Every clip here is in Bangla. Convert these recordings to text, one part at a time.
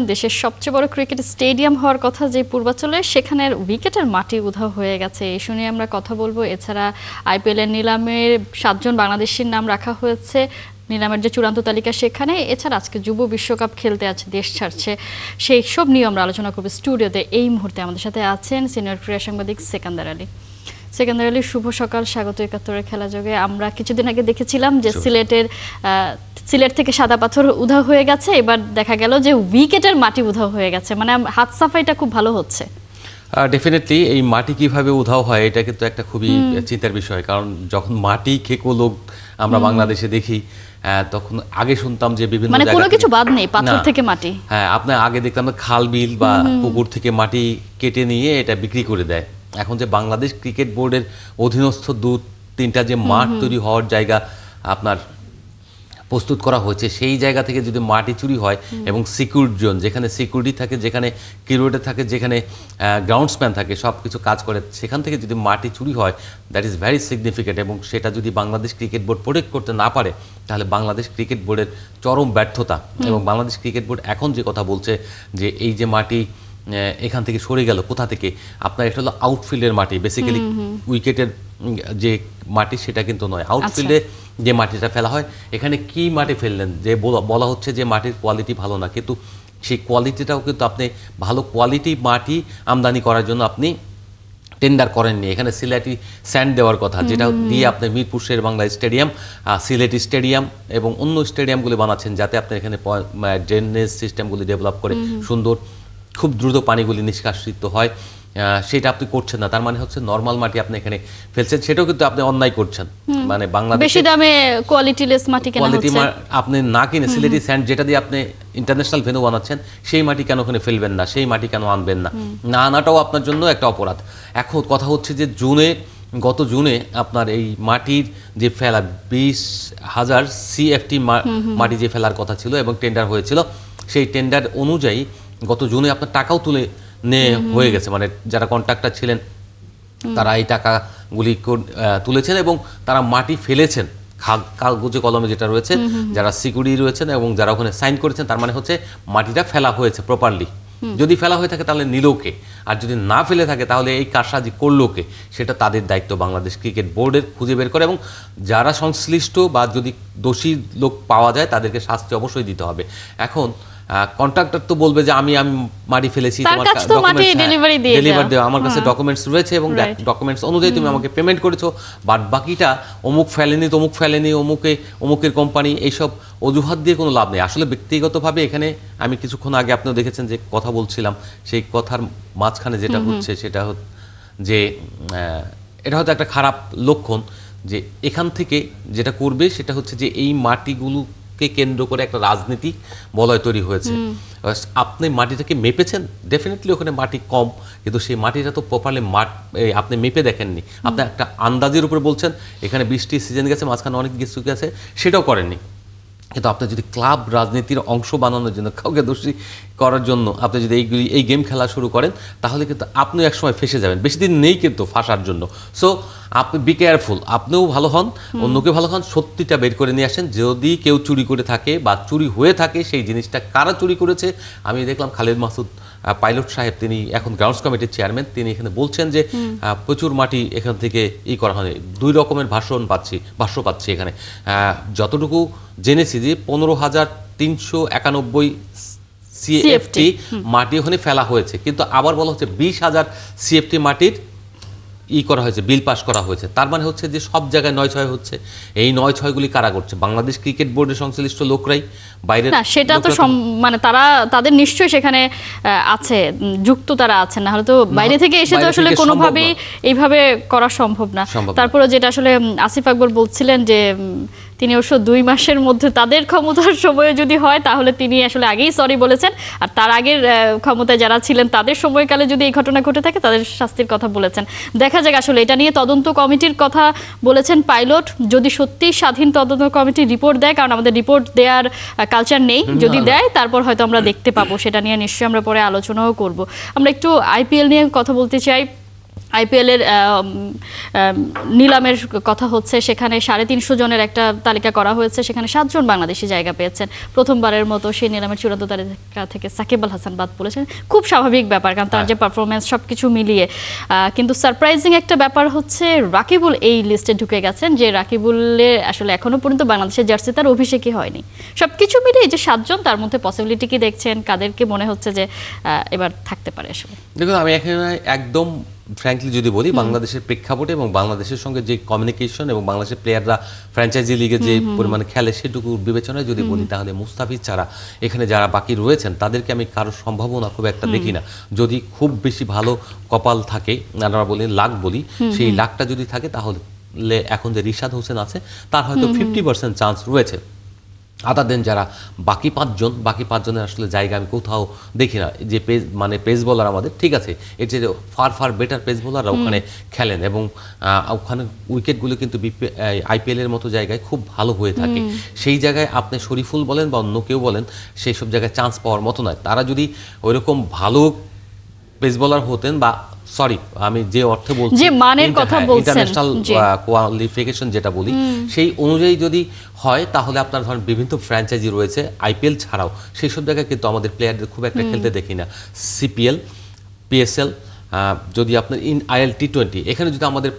দেশের সবচেয়ে বড় ক্রিকেট স্টেডিয়াম হওয়ার কথা যে পূর্বাঞ্চলে সেখানের উইকেটের মাটি উধাও হয়ে গেছে এই শুনে আমরা কথা বলবো। এছাড়া আইপিএল এর নিলামের 7 জন বাংলাদেশির নাম রাখা হয়েছে নিলামের যে চূড়ান্ত তালিকা সেখানে। এছাড়া আজকে যুব বিশ্বকাপ খেলতে আছে, দেশ ছাড়ছে, সেই সব নিয়ে আমরা আলোচনা করব। স্টুডিওতে এই মুহূর্তে আমাদের সাথে আছেন সিনিয়র ক্রীড়া সাংবাদিক সেকান্দার আলী। সেকান্দার আলী, শুভ সকাল, স্বাগত একাত্তরের খেলা যোগে। আমরা কিছুদিন আগে দেখেছিলাম যে সিলেট থেকে সাদা পাথর উধাও হয়ে গেছে, এবার দেখা গেল যে উইকেটের মাটি উধাও হয়ে গেছে, মানে হাত সাফাইটা খুব ভালো হচ্ছে। ডেফিনেটলি এই মাটি কিভাবে উধাও হয় এটা কিন্তু একটা খুবই চিন্তার বিষয়, কারণ যখন মাটি খেকো লোক আমরা বাংলাদেশে দেখি তখন আগে শুনতাম যে বিভিন্ন মানে কোনো কিছু বাদ নেই, পাথর থেকে মাটি। হ্যাঁ, আপনার আগে দেখতাম খাল বিল বা পুকুর থেকে মাটি কেটে নিয়ে এটা বিক্রি করে দেয়। এখন যে বাংলাদেশ ক্রিকেট বোর্ডের অধীনস্থ 2-3টা যে মাঠ তৈরি হওয়ার জায়গা আপনার প্রস্তুত করা হয়েছে, সেই জায়গা থেকে যদি মাটি চুরি হয় এবং সিকিউর জোন যেখানে সিকিউরিটি থাকে, যেখানে কিউরেটর থাকে, যেখানে গ্রাউন্ডসম্যান থাকে, সব কিছু কাজ করে, সেখান থেকে যদি মাটি চুরি হয় দ্যাট ইজ ভেরি সিগনিফিকেন্ট। এবং সেটা যদি বাংলাদেশ ক্রিকেট বোর্ড প্রোটেক্ট করতে না পারে তাহলে বাংলাদেশ ক্রিকেট বোর্ডের চরম ব্যর্থতা। এবং বাংলাদেশ ক্রিকেট বোর্ড এখন যে কথা বলছে যে এই যে মাটি এখান থেকে সরে গেল, কোথা থেকে? আপনার এটা হলো আউটফিল্ডের মাটি, বেসিক্যালি উইকেটের যে মাটি সেটা কিন্তু নয়। আউটফিল্ডে যে মাটিটা ফেলা হয়, এখানে কি মাটি ফেললেন যে বলা হচ্ছে যে মাটির কোয়ালিটি ভালো না, কিন্তু সেই কোয়ালিটিটাও কিন্তু আপনি ভালো কোয়ালিটি মাটি আমদানি করার জন্য আপনি টেন্ডার করেননি। এখানে সিলেটি স্যান্ড দেওয়ার কথা, যেটা দিয়ে আপনি মিরপুর শের বাংলা স্টেডিয়াম, সিলেটি স্টেডিয়াম এবং অন্য স্টেডিয়ামগুলি বানাচ্ছেন, যাতে আপনি এখানে ড্রেনেজ সিস্টেমগুলি ডেভেলপ করে সুন্দর খুব দ্রুত পানিগুলি নিষ্কাশিত হয়, সেটা আপনি করছেন না। তার মানে হচ্ছে নরমাল মাটি আপনি এখানে ফেলছেন, সেটাও কিন্তু আপনি অন্যায় করছেন। মানে বাংলাদেশে বেশি দামে কোয়ালিটিলেস মাটি কেনা হচ্ছে, আপনি না কিনে সিলেটি স্যান্ড যেটা দিয়ে আপনি ইন্টারন্যাশনাল ভেন্যু বানাচ্ছেন, সেই মাটি কেন ওখানে ফেলবেন না? সেই মাটি কেন আনবেন না? না আনাটাও আপনার জন্য একটা অপরাধ। এখন কথা হচ্ছে যে গত জুনে আপনার এই মাটির যে ফেলা 20,000 CFT মাটি যে ফেলার কথা ছিল এবং টেন্ডার হয়েছিল, সেই টেন্ডার অনুযায়ী গত জুনে আপনার টাকাও হয়ে গেছে। মানে যারা কন্ট্রাক্টর ছিলেন তারা এই টাকাগুলি তুলেছেন এবং তারা মাটি ফেলেছেন কাগজে কলমে যেটা রয়েছে, যারা সিকিউরিটি রয়েছেন এবং যারা ওখানে সাইন করেছেন, তার মানে হচ্ছে মাটিটা ফেলা হয়েছে প্রপারলি। যদি ফেলা হয়ে থাকে তাহলে নিলোকে, আর যদি না ফেলে থাকে তাহলে এই কারসাজি করলোকে, সেটা তাদের দায়িত্ব বাংলাদেশ ক্রিকেট বোর্ডের খুঁজে বের করে, এবং যারা সংশ্লিষ্ট বা যদি দোষী লোক পাওয়া যায় তাদেরকে শাস্তি অবশ্যই দিতে হবে। এখন কন্ট্রাক্টর তো বলবে যে আমি মাটি ফেলেছি, তোমার ডেলিভারি দেওয়া, আমার কাছে ডকুমেন্টস রয়েছে এবং ডকুমেন্টস অনুযায়ী তুমি আমাকে পেমেন্ট করেছো, বাট বাকিটা অমুক ফেলেনি, তমুক ফেলেনি, অমুকের কোম্পানি, এইসব অজুহাত দিয়ে কোনো লাভ নেই। আসলে ব্যক্তিগতভাবে এখানে আমি কিছুক্ষণ আগে আপনিও দেখেছেন যে কথা বলছিলাম, সেই কথার মাঝখানে যেটা হচ্ছে সেটা যে এটা হয়তো একটা খারাপ লক্ষণ, যে এখান থেকে যেটা করবে সেটা হচ্ছে যে এই মাটিগুলোকে কেন্দ্র করে একটা রাজনীতিক বলয় তৈরি হয়েছে। আপনি মাটিটাকে মেপেছেন, ডেফিনেটলি ওখানে মাটি কম, কিন্তু সেই মাটিটা তো প্রপারলি আপনি মেপে দেখেননি। আপনি একটা আন্দাজের উপরে বলছেন এখানে বৃষ্টির সিজন গেছে, মাঝখানে অনেক কিছু গেছে, সেটাও করেননি। কিন্তু আপনি যদি ক্লাব রাজনীতির অংশ বানানোর জন্য, কাউকে দোষী করার জন্য আপনি যদি এই গেম খেলা শুরু করেন, তাহলে কিন্তু আপনিও একসময় ফেসে যাবেন। বেশি দিন নেই কিন্তু ফাঁসার জন্য। সো আপনি বি কেয়ারফুল, আপনিও ভালো হন, অন্যকে ভালো হন, সত্যিটা বের করে নিয়ে আসেন। যদি কেউ চুরি করে থাকে বা চুরি হয়ে থাকে, সেই জিনিসটা কারা চুরি করেছে। আমি দেখলাম খালেদ মাসুদ পাইলট সাহেব, তিনি এখন গ্রাউন্ডস কমিটির চেয়ারম্যান, তিনি এখানে বলছেন যে প্রচুর মাটি এখান থেকে করা হয়। 2 রকমের ভাষ্য পাচ্ছি এখানে। যতটুকু জেনেছি যে 15,391 CFT মাটি ওখানে ফেলা হয়েছে, কিন্তু আবার বলা হচ্ছে 20,000 CFT মাটির করা হয়েছে, বিল পাস করা হয়েছে। তার মানে হচ্ছে যে সব জায়গায় 9-6 হচ্ছে। এই 9-6গুলি কারা করছে? বাংলাদেশ ক্রিকেট বোর্ডের সংশ্লিষ্ট লোকরাই, বাইরে না সেটা তো মানে তাদের নিশ্চয়ই সেখানে আছে, যুক্ত তারা আছেন, না হলে তো বাইরে থেকে এসে তো আসলে কোনোভাবেই এইভাবে করা সম্ভব না। তারপরে যেটা আসলে আসিফ আকবর বলছিলেন যে তিনি অবশ্য 2 মাসের মধ্যে তাদের ক্ষমতার সময়ে যদি হয় তাহলে তিনি আসলে আগেই সরি বলেছেন, আর তার আগের ক্ষমতায় যারা ছিলেন তাদের সময়কালে যদি এই ঘটনা ঘটে থাকে তাদের শাস্তির কথা বলেছেন। দেখা যাক, আসলে এটা নিয়ে তদন্ত কমিটির কথা বলেছেন পাইলট। যদি সত্যি স্বাধীন তদন্ত কমিটি রিপোর্ট দেয়, কারণ আমাদের রিপোর্ট দেওয়ার কালচার নেই, যদি দেয় তারপর হয়তো আমরা দেখতে পাবো, সেটা নিয়ে নিশ্চয়ই আমরা পরে আলোচনাও করব। আমরা একটু আইপিএল নিয়ে কথা বলতে চাই। আইপিএল এর নিলামের কথা হচ্ছে, সেখানে 350 জনের একটা তালিকা করা হয়েছে, সেখানে 7 জন বাংলাদেশি জায়গা পেয়েছেন। প্রথমবারের মতো সেই নিলামের চূড়ান্ত তালিকা থেকে সাকিব আল হাসান বাদ পড়েছেন। খুব স্বাভাবিক ব্যাপার, কারণ তার যে পারফরমেন্স সবকিছু মিলিয়ে। কিন্তু সারপ্রাইজিং একটা ব্যাপার হচ্ছে রাকিবুল এই লিস্টে ঢুকে গেছেন, যে রাকিবুলের আসলে এখনো পর্যন্ত বাংলাদেশের জার্সি তার অভিষেকই হয়নি। সবকিছু মিলিয়ে যে 7 জন, তার মধ্যে পসিবিলিটি কি দেখছেন, কাদেরকে মনে হচ্ছে যে এবার থাকতে পারে আসলে? দেখুন, আমি এখানে একদম ফ্র্যাঙ্কলি যদি বলি, বাংলাদেশের প্রেক্ষাপটে এবং বাংলাদেশের সঙ্গে যে কমিউনিকেশন এবং বাংলাদেশের প্লেয়াররা ফ্র্যাঞ্চাইজি লিগে যে পরিমাণে খেলে সেটুকু বিবেচনায় যদি বলি, তাহলে মুস্তাফিজ ছাড়া এখানে যারা বাকি রয়েছেন তাদেরকে আমি কারোর সম্ভাবনা খুব একটা দেখি না। যদি খুব বেশি ভালো কপাল থাকে, আমরা বলি লাক বলি, সেই লাকটা যদি থাকে তাহলে এখন যে রিশাদ হোসেন আছে তার হয়তো 50% চান্স রয়েছে। আদার দেন যারা বাকি পাঁচজনের আসলে জায়গা আমি কোথাও দেখি না। যে পেস বোলার আমাদের ঠিক আছে, এর যে ফার বেটার পেস বোলাররা ওখানে খেলেন, এবং ওখানে উইকেটগুলো কিন্তু আইপিএল এর মতো জায়গায় খুব ভালো হয়ে থাকে। সেই জায়গায় আপনি শরীফুল বলেন বা অন্য কেউ বলেন, সেই সব জায়গায় চান্স পাওয়ার মতো নয়। তারা যদি ওইরকম ভালো পেস বোলার হতেন, বা সরি আমি যে অর্থে বলছি, যে মানের কথা বলছেন, ইন্টারন্যাশনাল কোয়ালিফিকেশন যেটা বলি, সেই অনুযায়ী যদি হয়, তাহলে আপনার ধরেন বিভিন্ন ফ্র্যাঞ্চাইজি রয়েছে আইপিএল ছাড়াও, সেই সব জায়গায় কিন্তু আমাদের প্লেয়ারদের খুব একটা খেলতে দেখি না। সিপিএল, পিএসএল, যদি আপনার আইএল টি20, এখানে যদি আমাদের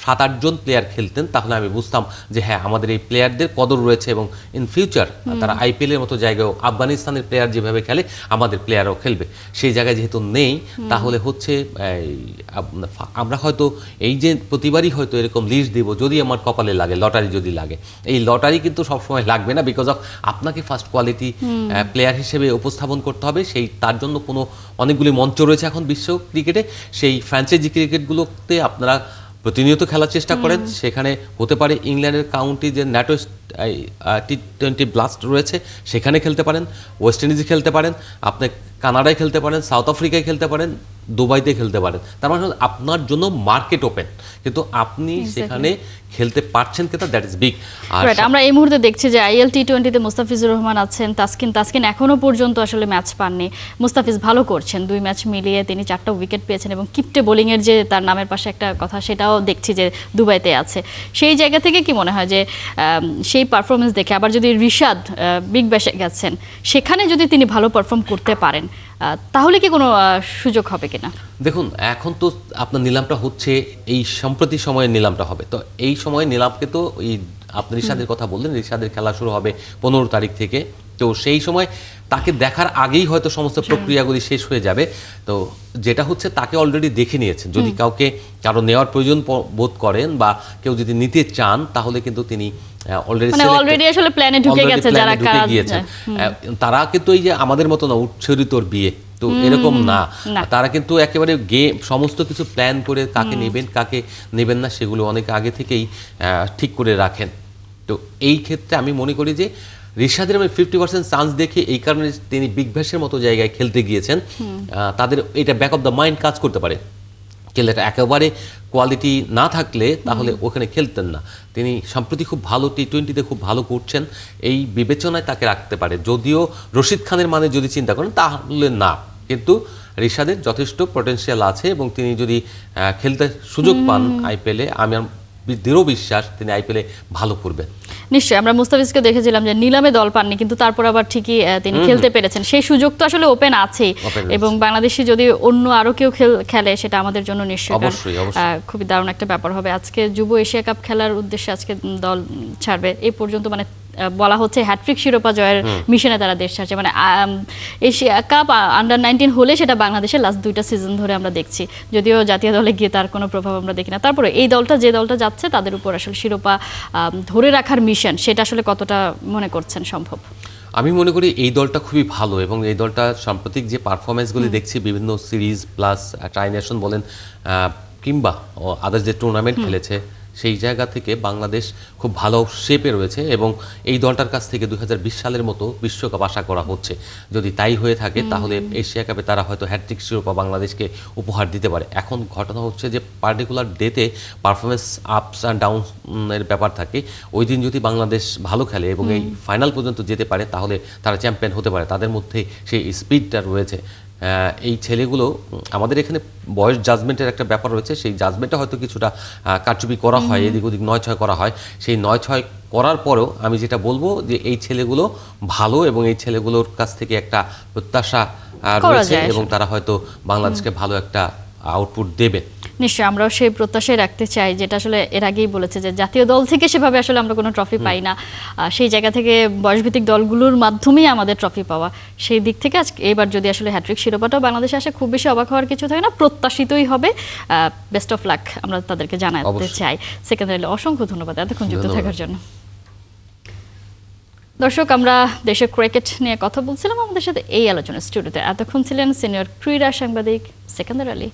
7-8 জন প্লেয়ার খেলতেন, তাহলে আমি বুঝতাম যে হ্যাঁ, আমাদের এই প্লেয়ারদের কদর রয়েছে, এবং ইন ফিউচার তারা আইপিএল এর মতো জায়গায়, আফগানিস্তানের প্লেয়ার যেভাবে খেলে আমাদের প্লেয়ারও খেলবে। সেই জায়গায় যেহেতু নেই, তাহলে হচ্ছে আমরা হয়তো এই যে প্রতিবারই হয়তো এরকম লিস্ট দিব, যদি আমার কপালে লাগে, লটারি যদি লাগে। এই লটারি কিন্তু সবসময় লাগবে না, বিকজ অফ আপনাকে ফার্স্ট কোয়ালিটি প্লেয়ার হিসেবে উপস্থাপন করতে হবে। সেই তার জন্য অনেকগুলি মঞ্চ রয়েছে এখন বিশ্ব ক্রিকেটে। সেই ফ্র্যাঞ্চাইজি ক্রিকেটগুলোতে আপনারা প্রতিনিয়ত খেলার চেষ্টা করেন। সেখানে হতে পারে ইংল্যান্ডের কাউন্টি যে ন্যাটো টি20 ব্লাস্ট রয়েছে, সেখানে খেলতে পারেন, ওয়েস্ট ইন্ডিজে খেলতে পারেন, আপনি কানাডায় খেলতে পারেন, সাউথ আফ্রিকায় খেলতে পারেন, দুবাইতে খেলতে পারেন। তার মানে আপনার জন্য মার্কেট ওপেন, কিন্তু আপনি সেখানে খেলতে পারছেন কিনা, দ্যাট ইজ বিগ। আর আমরা এই মুহূর্তে দেখছি যে আইএল টি20তে মুস্তাফিজুর রহমান আছেন, তাসকিন এখনো পর্যন্ত আসলে ম্যাচ পাননি। মুস্তাফিজ ভালো করছেন, 2 ম্যাচ মিলিয়ে তিনি 4টা উইকেট পেয়েছেন, এবং কিপ্টে বোলিং এর যে তার নামের পাশে একটা কথা, সেটাও দেখছি যে দুবাইতে আছে। সেই জায়গা থেকে কি মনে হয় যে সেই পারফরমেন্স দেখে, আবার যদি রিশাদ বিগ ব্যাশে গেছেন, সেখানে যদি তিনি ভালো পারফর্ম করতে পারেন, তাহলে কি কোনো সুযোগ হবে কিনা? দেখুন, এখন তো আপনার নিলামটা হচ্ছে এই সম্প্রতি সময়ে নিলামটা হবে, তো এই সময়ে নিলামকে তো এই আপনি রিশাদের কথা বললেন, রিশাদের খেলা শুরু হবে 15 তারিখ থেকে। তো সেই সময় তাকে দেখার আগেই হয়তো সমস্ত প্রক্রিয়াগুলি শেষ হয়ে যাবে। তো যেটা হচ্ছে, তাকে অলরেডি দেখে নিয়েছেন। যদি কারো নেওয়ার প্রয়োজন বোধ করেন বা কেউ যদি নিতে চান, তাহলে কিন্তু তিনি অলরেডি আসলে প্ল্যানে ঢুকে গেছে যারা গিয়েছেন। তারা কিন্তু এই যে আমাদের মতো না, উচ্ছরিতর বিয়ে তো এরকম না। তারা কিন্তু একেবারে সমস্ত কিছু প্ল্যান করে কাকে নেবেন কাকে নেবেন না, সেগুলো অনেক আগে থেকেই ঠিক করে রাখেন। তো এই ক্ষেত্রে আমি মনে করি যে রিশাদের আমি 50% চান্স দেখে, এই কারণে তিনি বিগ ব্যাশের মতো জায়গায় খেলতে গিয়েছেন, তাদের এটা ব্যাক অফ দ্য মাইন্ড কাজ করতে পারে। খেলাটা একেবারে কোয়ালিটি না থাকলে তাহলে ওখানে খেলতেন না। তিনি সম্প্রতি খুব ভালো টি20তে খুব ভালো করছেন, এই বিবেচনায় তাকে রাখতে পারে। যদিও রশিদ খানের মানে যদি চিন্তা করেন, তাহলে না, কিন্তু রিশাদের যথেষ্ট পটেনশিয়াল আছে, এবং তিনি যদি খেলতে সুযোগ পান আইপিএলে, আমি দৃঢ় বিশ্বাস তিনি আইপিএলে ভালো করবেন। নিশ্চয়ই। আমরা মুস্তাফিজকে দেখেছিলাম যে নিলামে দল পাননি, কিন্তু তারপর আবার ঠিকই তিনি খেলতে পেরেছেন। সেই সুযোগ তো আসলে ওপেন আছেই, এবং বাংলাদেশি যদি অন্য আরো কেউ খেলে, সেটা আমাদের জন্য নিশ্চয়ই খুবই দারুণ একটা ব্যাপার হবে। আজকে যুব এশিয়া কাপ খেলার উদ্দেশ্যে আজকে দল ছাড়বে। এই পর্যন্ত মানে বলা হচ্ছে হ্যাট্রিক শিরোপা জয়ের মিশনে তারা দেশ ছাড়ছে। মানে এশিয়া কাপ আন্ডার-19 হলে সেটা বাংলাদেশের লাস্ট 2টা সিজন ধরে আমরা দেখছি, যদিও জাতীয় দলে গিয়ে তার কোনো প্রভাব আমরা দেখি না। তারপরে এই দলটা যে দলটা যাচ্ছে, তাদের উপর আসলে শিরোপা ধরে রাখার মিশন, সেটা আসলে কতটা মনে করছেন সম্ভব? আমি মনে করি এই দলটা খুবই ভালো, এবং এই দলটা সাম্প্রতিক যে পারফরমেন্সগুলি দেখছি, বিভিন্ন সিরিজ প্লাস ট্রাই নেশন বলেন কিংবা আদার্স যে টুর্নামেন্ট খেলেছে, সেই জায়গা থেকে বাংলাদেশ খুব ভালো শেপে রয়েছে, এবং এই দলটার কাছ থেকে 2020 সালের মতো বিশ্বকাপ আশা করা হচ্ছে। যদি তাই হয়ে থাকে, তাহলে এশিয়া কাপে তারা হয়তো হ্যাট্রিক শিরোপা বাংলাদেশকে উপহার দিতে পারে। এখন ঘটনা হচ্ছে যে পার্টিকুলার ডেতে পারফরমেন্স আপস অ্যান্ড ডাউনের ব্যাপার থাকে। ওই দিন যদি বাংলাদেশ ভালো খেলে এবং এই ফাইনাল পর্যন্ত যেতে পারে, তাহলে তারা চ্যাম্পিয়ন হতে পারে। তাদের মধ্যে সেই স্পিডটা রয়েছে। এই ছেলেগুলো আমাদের এখানে বয়স জাজমেন্টের একটা ব্যাপার রয়েছে, সেই জাজমেন্টটা হয়তো কিছুটা কারচুপি করা হয়, এদিক ওদিক 9-6 করা হয়। সেই 9-6 করার পরেও আমি যেটা বলবো যে এই ছেলেগুলো ভালো এবং এই ছেলেগুলোর কাছ থেকে একটা প্রত্যাশা রয়েছে এবং তারা হয়তো বাংলাদেশকে ভালো একটা আউটপুট দেবে। নিশ্চয়ই আমরাও সেই প্রত্যাশাই রাখতে চাই, যেটা আসলে এর আগেই বলেছে যে জাতীয় দল থেকে সেভাবে আসলে আমরা কোনো ট্রফি পাই না, সেই জায়গা থেকে বয়সভিত্তিক দলগুলোর মাধ্যমেই আমাদের ট্রফি পাওয়া। সেই দিক থেকে আজকে এবার যদি আসলে হ্যাট্রিক শিরোপাটাও বাংলাদেশে আসে, খুব বেশি অবাক হওয়ার কিছু থাকে না, প্রত্যাশিতই হবে। বেস্ট অফ লাক আমরা তাদেরকে জানাতে চাই। সেকেন্ডারি অসংখ্য ধন্যবাদ এতক্ষণ যুক্ত থাকার জন্য। দর্শক, আমরা দেশের ক্রিকেট নিয়ে কথা বলছিলাম, আমাদের সাথে এই আলোচনা স্টুডিওতে এতক্ষণ ছিলেন সিনিয়র ক্রীড়া সাংবাদিক সেকেন্দার আলী।